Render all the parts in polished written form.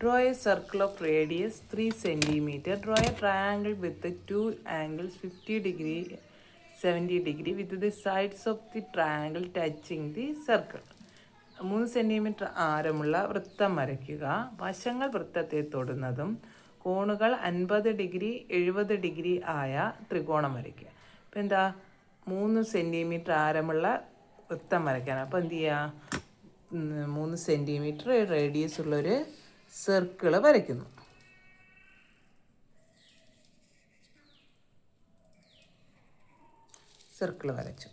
Draw a circle of radius 3 centimeter. Draw a triangle with the two angles 50 degree 70 degree with the sides of the triangle touching the circle. 3 centimetre ആരമുള്ള വൃത്തം വരയ്ക്കുക. വശങ്ങൾ വൃത്തത്തെ തൊടുന്നതും കോണുകൾ 50 degree 70 degree ആയ ത്രികോണം വരയ്ക്കുക. അപ്പോൾ എന്താ 3 സെൻറ്റിമീറ്റർ ആരമുള്ള വൃത്തം വരയ്ക്കാൻ. അപ്പോൾ എന്ത് ചെയ്യുക, 3 സെൻറ്റിമീറ്റർ റേഡിയസ് ഉള്ളൊരു സർക്കിള് വരയ്ക്കുന്നു. സർക്കിൾ വരച്ചു.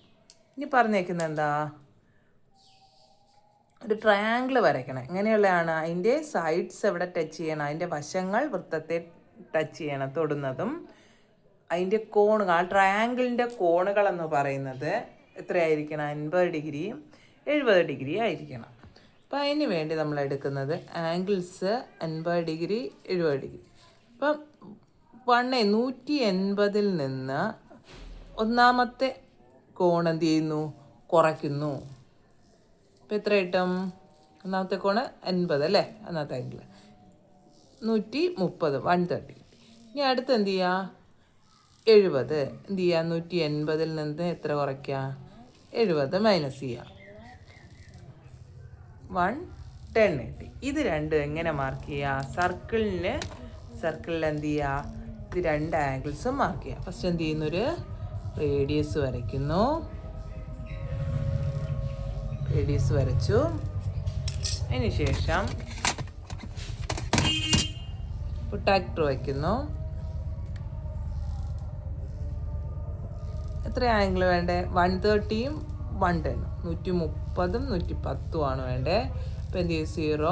ഇനി പറഞ്ഞേക്കുന്നത് എന്താ, ഒരു ട്രയാങ്കിൾ വരയ്ക്കണം. എങ്ങനെയുള്ളതാണ്, അതിൻ്റെ സൈഡ്സ് എവിടെ ടച്ച് ചെയ്യണം, അതിൻ്റെ വശങ്ങൾ വൃത്തത്തെ ടച്ച് ചെയ്യണം, തൊടുന്നതും അതിൻ്റെ കോണുകൾ, ആ ട്രയാങ്കിളിൻ്റെ കോണുകളെന്ന് പറയുന്നത് എത്രയായിരിക്കണം, 50 ഡിഗ്രിയും 70 ഡിഗ്രി ആയിരിക്കണം. അപ്പോൾ അതിന് വേണ്ടി നമ്മൾ എടുക്കുന്നത് ആംഗിൾസ് 50 ഡിഗ്രി 70 ഡിഗ്രി. അപ്പം 180 നിന്ന് ഒന്നാമത്തെ കോൺ എന്ത് ചെയ്യുന്നു, കുറയ്ക്കുന്നു. അപ്പോൾ എത്ര കിട്ടും, ഒന്നാമത്തെ കോണ് 80 അല്ലേ, ഒന്നാമത്തെ ആംഗിൾ 130 130. ഇനി അടുത്ത് എന്ത് ചെയ്യുക, 70 എന്ത് ചെയ്യുക, 180 നിന്ന് എത്ര കുറയ്ക്കുക, 70 മൈനസ് ചെയ്യുക, 110 കിട്ടി. ഇത് രണ്ടും എങ്ങനെ മാർക്ക് ചെയ്യുക, സർക്കിളിൽ എന്ത് ചെയ്യുക, ഇത് രണ്ട് ആംഗിൾസും മാർക്ക് ചെയ്യുക. ഫസ്റ്റ് എന്ത് ചെയ്യുന്നു, ഒരു റേഡിയസ് വരയ്ക്കുന്നു. റേഡിയസ് വരച്ചു. അതിന് ശേഷം പ്രൊട്ടാക്ടർ വയ്ക്കുന്നു. എത്ര ആംഗിൾ വേണ്ടേ, 130യും 110, 130ഉം 110ഉമാണ് വേണ്ടേ. അപ്പോൾ എന്ത് ചെയ്യും, 0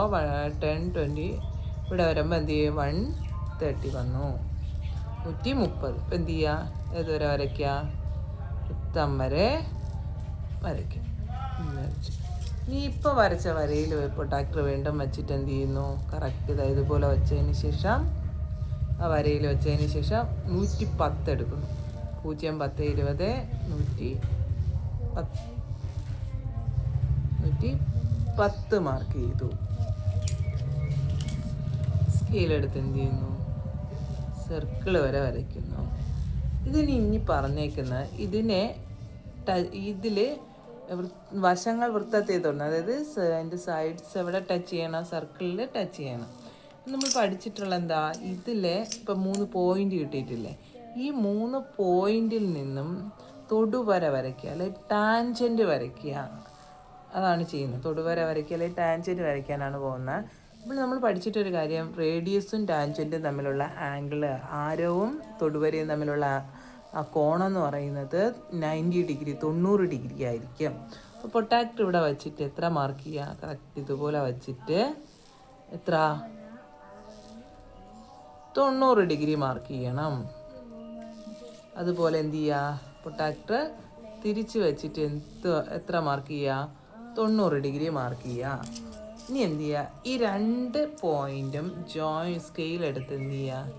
10 20 ഇവിടെ വരുമ്പോൾ എന്ത് ചെയ്യും, 130 വന്നു, 130. ഇപ്പം എന്ത് ചെയ്യുക, ഏതുവരെ വരയ്ക്കുക, വൃത്തം വരെ വരയ്ക്കും. ഇനി ഇപ്പോൾ വരച്ച വരയിൽ പ്രൊട്ടാക്ടർ വീണ്ടും വെച്ചിട്ട് എന്ത് ചെയ്യുന്നു, കറക്റ്റ് ഇതുപോലെ വെച്ചതിന് ശേഷം ആ വരയിൽ വെച്ചതിന് ശേഷം 110 എടുക്കുന്നു. 0 10 20 110 മാർക്ക് ചെയ്തു. സ്കെയിലെടുത്ത് എന്ത് ചെയ്യുന്നു, സർക്കിൾ വരെ വരയ്ക്കുന്നു. ഇതിന് ഇനി പറഞ്ഞേക്കുന്ന ഇതിൽ വശങ്ങൾ വൃത്തത്തെ തൊടണം, അതായത് അതിൻ്റെ സൈഡ്സ് എവിടെ ടച്ച് ചെയ്യണം, സർക്കിളിൽ ടച്ച് ചെയ്യണം. നമ്മൾ പഠിച്ചിട്ടുള്ള എന്താ, ഇപ്പം 3 പോയിന്റ് കിട്ടിയിട്ടില്ലേ, ഈ 3 പോയിന്റിൽ നിന്നും തൊടുവര വരയ്ക്കുക, അല്ലെങ്കിൽ ടാൻജൻറ്റ് വരയ്ക്കുക, അതാണ് ചെയ്യുന്നത്. തൊടുവര വരയ്ക്കുക അല്ലെങ്കിൽ ടാൻജൻറ്റ് വരയ്ക്കാനാണ് പോകുന്നത്. അപ്പോൾ നമ്മൾ പഠിച്ചിട്ടൊരു കാര്യം, റേഡിയസും ടാൻജൻറ്റും തമ്മിലുള്ള ആംഗിൾ, ആരവും തൊടുവരയും തമ്മിലുള്ള ആ കോണമെന്ന് പറയുന്നത് 90 ഡിഗ്രി 90 ഡിഗ്രി ആയിരിക്കും. അപ്പോൾ പ്രൊട്ടാക്ടർ ഇവിടെ വച്ചിട്ട് എത്ര മാർക്ക് ചെയ്യുക, കറക്റ്റ് ഇതുപോലെ വച്ചിട്ട് എത്ര 90 ഡിഗ്രി മാർക്ക് ചെയ്യണം. അതുപോലെ എന്ത് ചെയ്യുക, പ്രൊട്ടാക്ടർ തിരിച്ച് വെച്ചിട്ട് എത്ര മാർക്ക് ചെയ്യുക, 90 ഡിഗ്രി മാർക്ക് ചെയ്യുക. ഇനി എന്ത് ചെയ്യുക, ഈ 2 പോയിൻറ്റും സ്കെയിലെടുത്ത് എന്ത് ചെയ്യുക,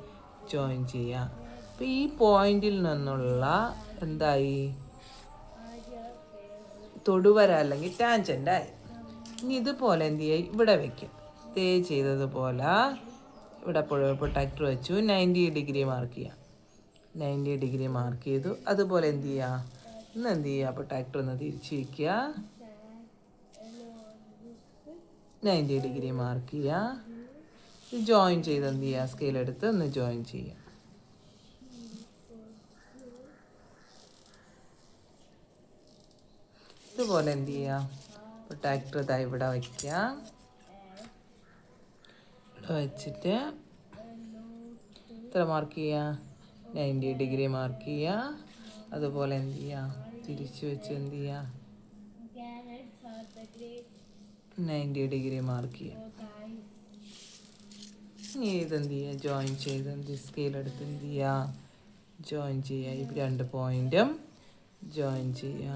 ജോയിൻ ചെയ്യുക. അപ്പോൾ ഈ പോയിന്റിൽ നിന്നുള്ള എന്തായി, തൊടുവര അല്ലെങ്കിൽ ടാൻജൻ്റായി. ഇനി ഇതുപോലെ എന്ത് ചെയ്യുക, ഇവിടെ വയ്ക്കും. ചെയ്തതുപോലെ ഇവിടെ പ്രൊട്ടാക്ടർ വെച്ചു, 90 ഡിഗ്രി മാർക്ക് ചെയ്യുക. 90 ഡിഗ്രി മാർക്ക് ചെയ്തു. അതുപോലെ എന്ത് ചെയ്യുക, എന്ത് ചെയ്യുക, പ്രൊട്ടാക്ടർ ഒന്ന് തിരിച്ച് വയ്ക്കുക, 90 ഡിഗ്രി മാർക്ക് ചെയ്യുക. ജോയിൻ ചെയ്ത് എന്ത് ചെയ്യുക, സ്കെയിലെടുത്ത് ഒന്ന് ജോയിൻ ചെയ്യുക. ഇതുപോലെ എന്ത് ചെയ്യുക, പ്രൊട്ടാക്ടർ ഇതാ ഇവിടെ വയ്ക്കുക. ഇവിടെ വെച്ചിട്ട് എത്ര മാർക്ക് ചെയ്യുക, 90 ഡിഗ്രി മാർക്ക് ചെയ്യുക. അതുപോലെ എന്ത് ചെയ്യുക, തിരിച്ച് വെച്ച് എന്ത് ചെയ്യുക, 90 ഡിഗ്രി മാർക്ക് ചെയ്യുക. ഇനി ഇതെന്ത് ചെയ്യുക, ജോയിൻ ചെയ്ത് സ്കെയിലെടുത്ത് എന്ത് ചെയ്യുക, ജോയിൻ ചെയ്യുക. ഈ 2 പോയിൻറ്റും ജോയിൻ ചെയ്യുക.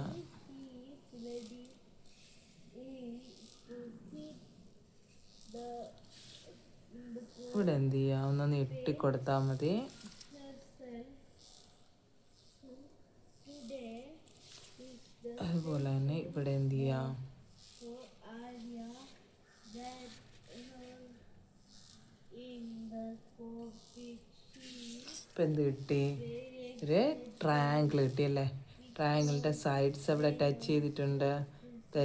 ഇവിടെ എന്ത് ചെയ്യുക, ഒന്ന് നീട്ടിക്കൊടുത്താൽ മതി. അതുപോലെ തന്നെ ഇവിടെ എന്ത് ചെയ്യുക, ഇപ്പം എന്ത് കിട്ടി? ഒരു ട്രയാങ്കിൾ കിട്ടിയല്ലേ. ട്രയാങ്കിളിൻ്റെ സൈഡ്സ് എവിടെ ടച്ച് ചെയ്തിട്ടുണ്ട്?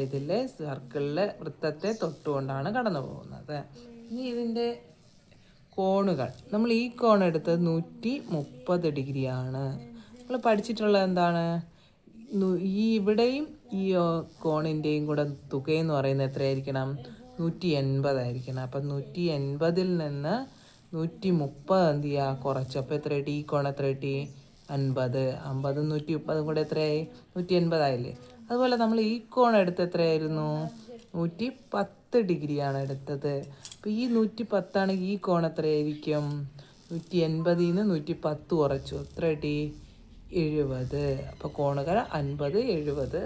ഇതിൽ സർക്കിളിൽ വൃത്തത്തെ തൊട്ടുകൊണ്ടാണ് കടന്നു പോകുന്നത്. ഇനി ഇതിൻ്റെ കോണുകൾ, നമ്മൾ ഈ കോൺ എടുത്തത് 130 ഡിഗ്രിയാണ്. നമ്മൾ പഠിച്ചിട്ടുള്ളത് എന്താണ്? ഈ ഇവിടെയും ഈ കോണിൻ്റെയും കൂടെ തുകയെന്ന് പറയുന്നത് എത്രയായിരിക്കണം? 180 ആയിരിക്കണം. അപ്പം 180 നിന്ന് 130 എന്ത് ചെയ്യുക? കുറച്ച്. അപ്പോൾ എത്ര കിട്ടി? ഈ കോൺ എത്ര കിട്ടി? 50. 50 130 കൂടെ എത്രയായി? 180 ആയില്ലേ. അതുപോലെ നമ്മൾ ഈ കോൺ എടുത്ത് എത്രയായിരുന്നു? 110 ഡിഗ്രിയാണ് എടുത്തത്. അപ്പോൾ ഈ 110 ആണെങ്കിൽ ഈ കോൺ എത്രയായിരിക്കും? 180 110 കുറച്ചു. എത്ര കിട്ടി? 70. അപ്പോൾ കോണുകൾ 50 70